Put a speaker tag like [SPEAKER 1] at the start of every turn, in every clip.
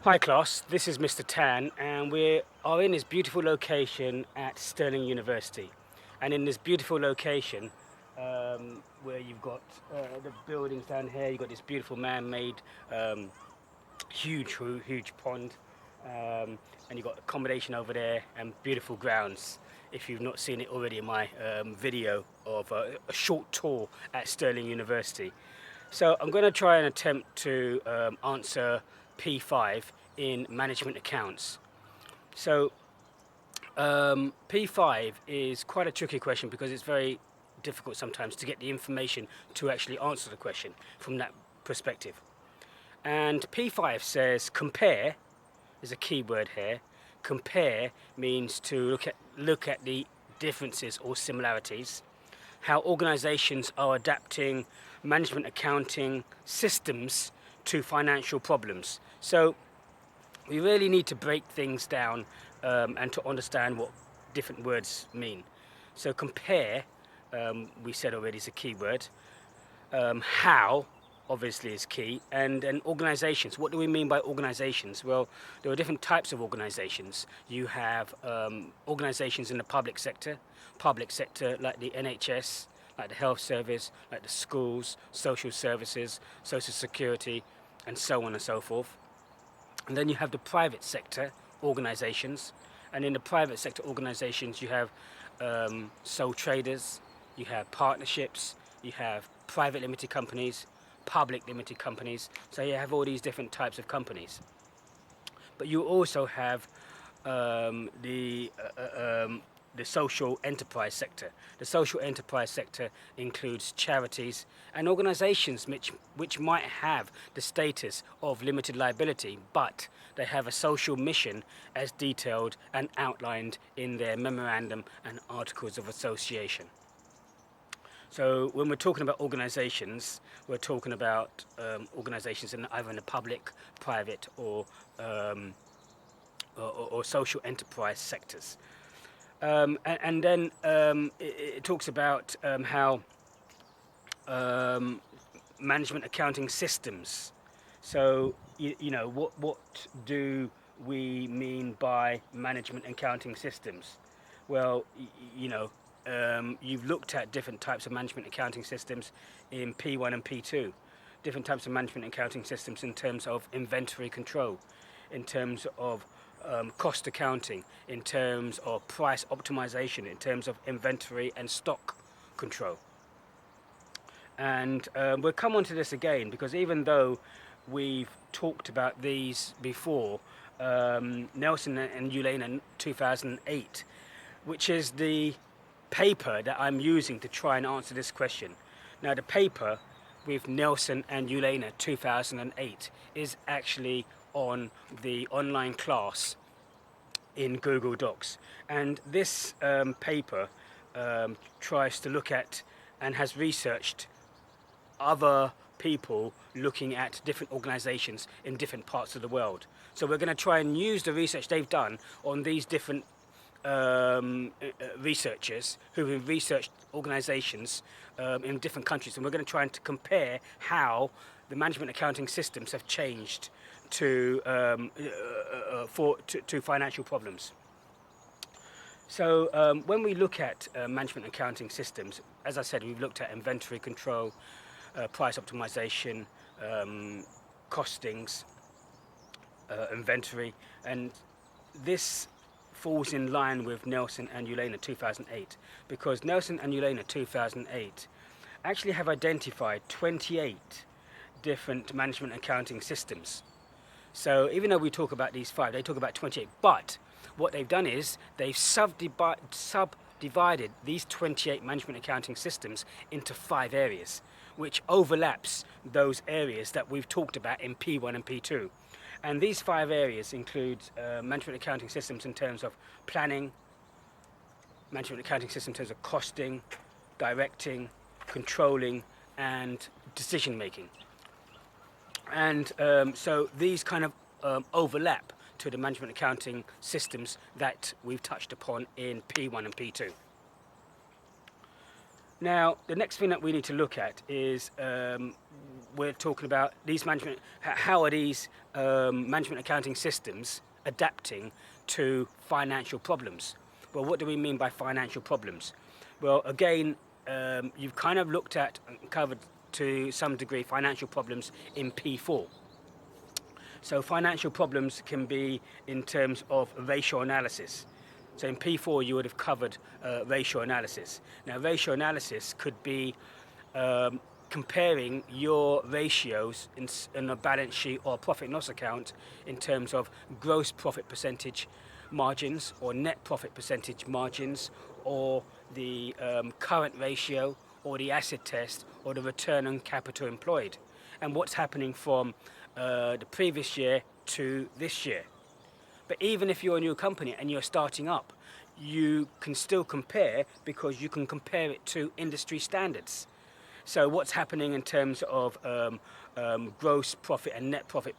[SPEAKER 1] Hi class, this is Mr. Tan and we are in this beautiful location at Stirling University. And in this beautiful location, where you've got the buildings down here, you've got this beautiful man-made um, huge pond, and you've got accommodation over there and beautiful grounds. If you've not seen it already in my video of a short tour at Stirling University. So I'm going to try and attempt to answer P5 in management accounts. So P5 is quite a tricky question because it's very difficult sometimes to get the information to actually answer the question from that perspective. And P5 says compare is a key word here. Compare means to look at the differences or similarities, how organizations are adapting management accounting systems to financial problems. So we really need to break things down and to understand what different words mean. So compare, we said already, is a key word. How, obviously, is key. And then organizations. What do we mean by organizations? Well, there are different types of organizations. You have organizations in the public sector like the NHS, like the health service, like the schools, social services, social security, and so on and so forth. And then you have the private sector organizations. And in the private sector organizations, you have sole traders, you have partnerships, you have private limited companies, public limited companies. So you have all these different types of companies. But you also have the social enterprise sector. The social enterprise sector includes charities and organizations which might have the status of limited liability, but they have a social mission as detailed and outlined in their memorandum and articles of association. So when we're talking about organizations, we're talking about organizations in either in the public, private, or social enterprise sectors. And then it talks about how management accounting systems. So you know, what do we mean by management accounting systems? Well, you know, you've looked at different types of management accounting systems in P1 and P2. Different types of management accounting systems in terms of inventory control, in terms of cost accounting, in terms of price optimization, in terms of inventory and stock control. And we'll come on to this again because even though we've talked about these before, Nelson and Ulena 2008, which is the paper that I'm using to try and answer this question. Now the paper with Nelson and Ulena 2008 is actually on the online class in Google Docs, and this paper tries to look at and has researched other people looking at different organizations in different parts of the world. So we're going to try and use the research they've done on these different researchers who have researched organizations in different countries, and we're going to try and to compare how the management accounting systems have changed to financial problems. So when we look at management accounting systems, as I said, we've looked at inventory control, price optimization, costings, inventory, and this falls in line with Nelson and Ulena 2008, because Nelson and Ulena 2008 actually have identified 28 different management accounting systems. So even though we talk about these 5, they talk about 28, but what they've done is they've subdivided these 28 management accounting systems into 5 areas, which overlaps those areas that we've talked about in P1 and P2. And these 5 areas include management accounting systems in terms of planning, management accounting systems in terms of costing, directing, controlling, and decision making. And so these kind of overlap to the management accounting systems that we've touched upon in P1 and P2. Now, the next thing that we need to look at is we're talking about these how are these management accounting systems adapting to financial problems? Well, what do we mean by financial problems? Well, again, you've kind of looked at and covered to some degree financial problems in P4. So financial problems can be in terms of ratio analysis. So in P4 you would have covered ratio analysis. Now ratio analysis could be comparing your ratios in a balance sheet or profit and loss account in terms of gross profit percentage margins or net profit percentage margins, or the current ratio, or the asset test, or the return on capital employed, and what's happening from the previous year to this year. But even if you're a new company and you're starting up, you can still compare, because you can compare it to industry standards. So what's happening in terms of gross profit and net profit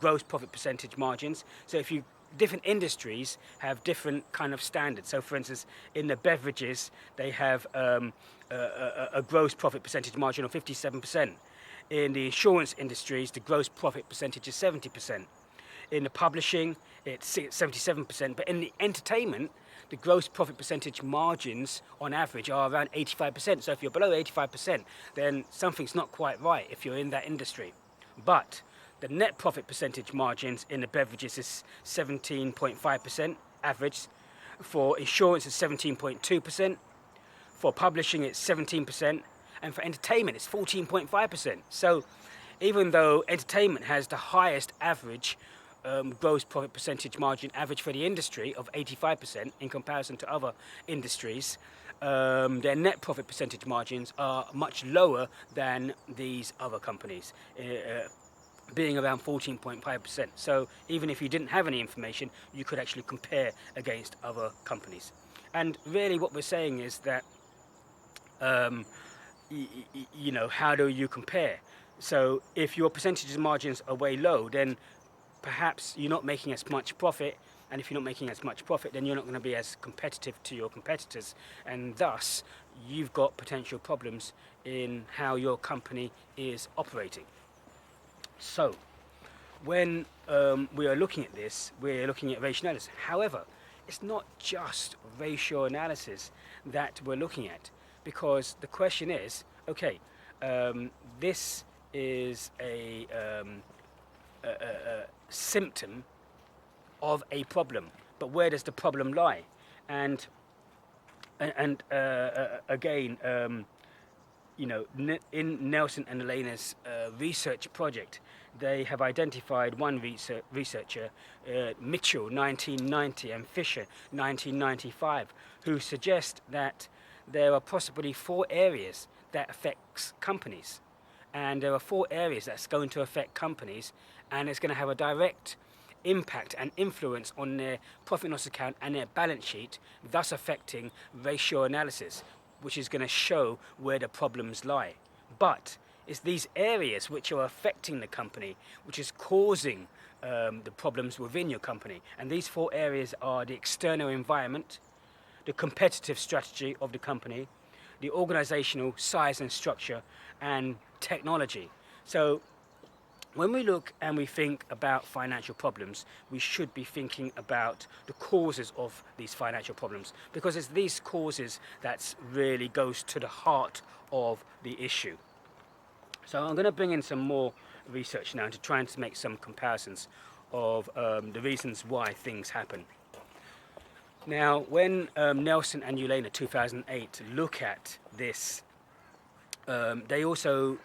[SPEAKER 1] gross profit percentage margins. So if you different industries have different kind of standards. So for instance, in the beverages, they have a gross profit percentage margin of 57%. In the insurance industries, the gross profit percentage is 70%. In the publishing, it's 77%. But in the entertainment, the gross profit percentage margins on average are around 85%. So if you're below 85%, then something's not quite right if you're in that industry. But the net profit percentage margins in the beverages is 17.5% average. For insurance, it's 17.2%. For publishing, it's 17%. And for entertainment, it's 14.5%. So even though entertainment has the highest average gross profit percentage margin average for the industry of 85% in comparison to other industries, their net profit percentage margins are much lower than these other companies, being around 14.5%. So even if you didn't have any information, you could actually compare against other companies. And really what we're saying is that, you know, how do you compare? So if your percentage margins are way low, then perhaps you're not making as much profit, and if you're not making as much profit, then you're not going to be as competitive to your competitors, and thus you've got potential problems in how your company is operating. So when we are looking at this, we're looking at ratio analysis. However, it's not just ratio analysis that we're looking at, because the question is, okay, this is a symptom of a problem, but where does the problem lie? And again, you know, in Nelson and Elena's research project, they have identified one researcher, Mitchell 1990 and Fisher 1995, who suggest that there are possibly 4 areas that affects companies, and there are 4 areas that's going to affect companies, and it's going to have a direct impact and influence on their profit and loss account and their balance sheet, thus affecting ratio analysis, which is going to show where the problems lie. But it's these areas which are affecting the company, which is causing the problems within your company. And these 4 areas are the external environment, the competitive strategy of the company, the organizational size and structure, and technology. So when we look and we think about financial problems, we should be thinking about the causes of these financial problems, because it's these causes that really goes to the heart of the issue. So I'm going to bring in some more research now to try and make some comparisons of the reasons why things happen. Now, when Nelson and Elena 2008 look at this, they also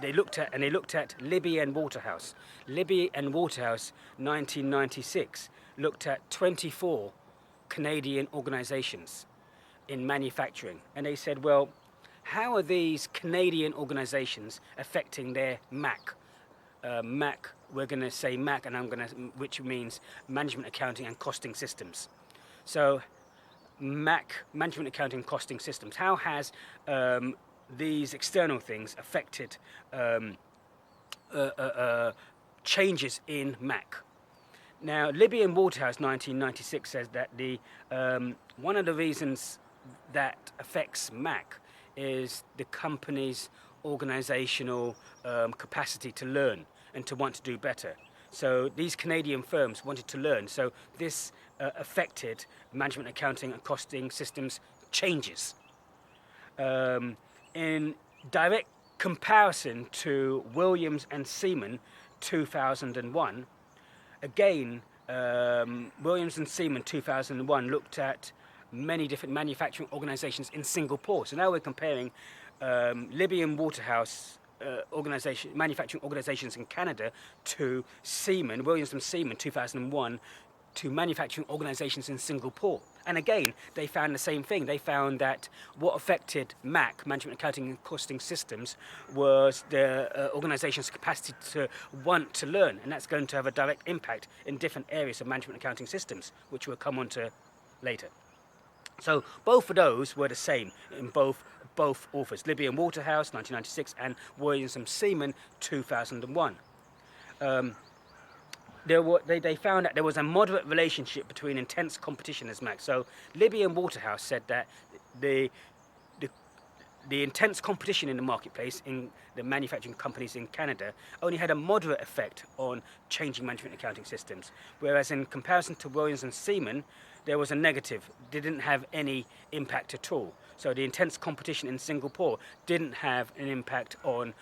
[SPEAKER 1] looked at Libby and Waterhouse. Libby and Waterhouse 1996 looked at 24 Canadian organizations in manufacturing, and they said, well, how are these Canadian organizations affecting their MAC? MAC, we're going to say MAC, and which means Management Accounting and Costing Systems. So MAC, Management Accounting and Costing Systems. How has these external things affected changes in MAC? Now, Libby and Waterhouse 1996 says that one of the reasons that affects MAC is the company's organizational capacity to learn and to want to do better. So these Canadian firms wanted to learn. So this affected management accounting and costing systems changes. In direct comparison to Williams and Seaman 2001, again, Williams and Seaman 2001 looked at many different manufacturing organizations in Singapore. So now we're comparing Libby and Waterhouse manufacturing organizations in Canada to Seaman, Williams and Seaman 2001, to manufacturing organizations in Singapore. And again, they found the same thing. They found that what affected MAC, Management Accounting and Costing Systems, was the organization's capacity to want to learn. And that's going to have a direct impact in different areas of management accounting systems, which we'll come on to later. So both of those were the same in both authors, Libby and Waterhouse, 1996, and Williams and Seaman, 2001. They found that there was a moderate relationship between intense competition as MAC. So Libby and Waterhouse said that the intense competition in the marketplace in the manufacturing companies in Canada only had a moderate effect on changing management accounting systems, whereas in comparison to Williams and Seaman, there was a negative, didn't have any impact at all. So the intense competition in Singapore didn't have an impact on